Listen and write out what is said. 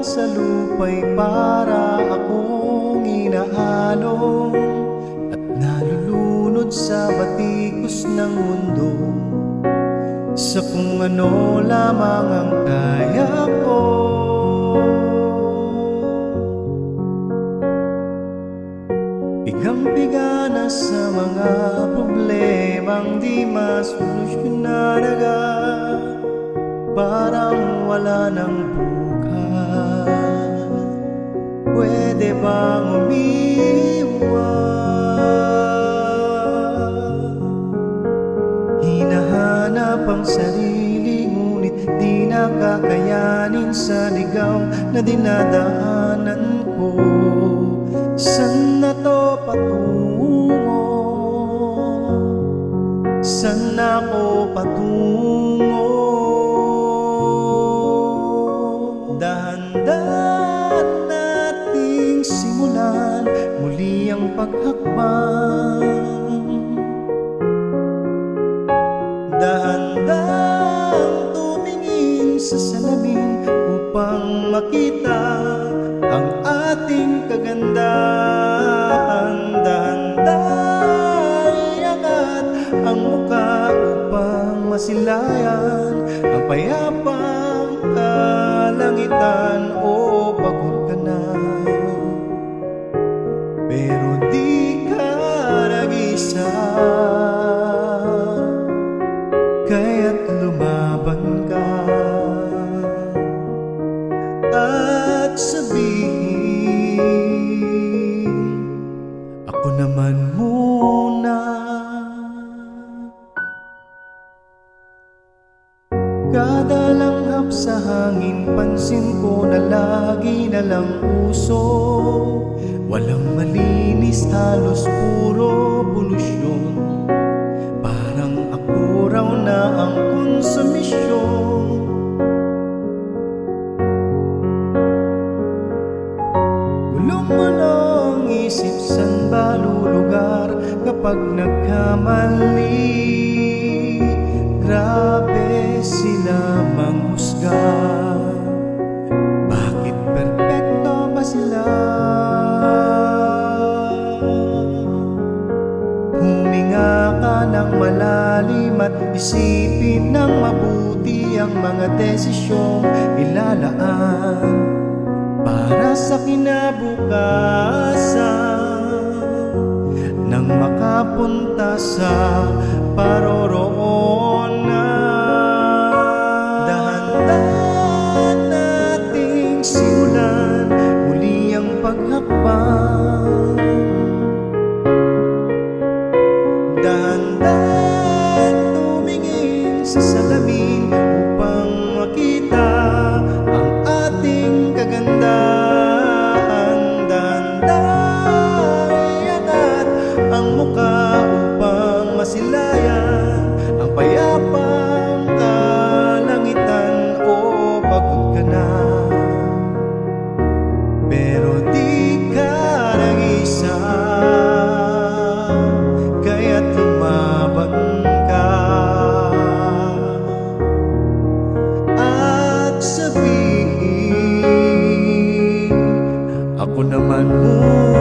sa lupa'y para akong inaalon at nalulunod sa batikos ng mundo, sa kung ano lamang ang kaya ko. Pigang-piga na sa mga problemang di masolusyonan agad, parang wala ng bukas. Pwede bang umiwas? Hinahanap ang sarili, ngunit di nakakayanin sa ligaw na dinadaanan ko. Saan na to patungo? Saan ako patungo? Dahan-dahan nating simulan muli ang paghakbang. Dahan-dahang tumingin sa salamin upang makita ang ating kagandahan. Dahan-dahang iangat ang mukha upang masilayan ang payapang kalangitan. O pagod ka na, pero di ka nag-isa, kaya't lumaban ka at sabihin, ako naman muna. Kada langhap sa hangin, pansin ko na lagi na lang uso. Walang malinis, halos puro polusyon. Parang ako raw na ang konsumisyon. Gulong-gulong isip, saan ba lulugar kapag nagkamali? Grabe sila manghusga, bakit perpekto ba sila? Huminga ka ng malalim at isipin ng mabuti ang mga desisyong ilalaan para sa kinabukasan, nang makapunta sa paroroonan. Dahan-dahan nating simulan muli ang paghakbang. Dahan-dahan tumingin sa salamin upang makita ang ating kagandahan. Dahan-dahan iangat ang mukha upang masilayan ang payapang kalangitan. O pagod ka na, pero di ka nag-isa, kaya't lumaban ka at sabihin, ako naman muna.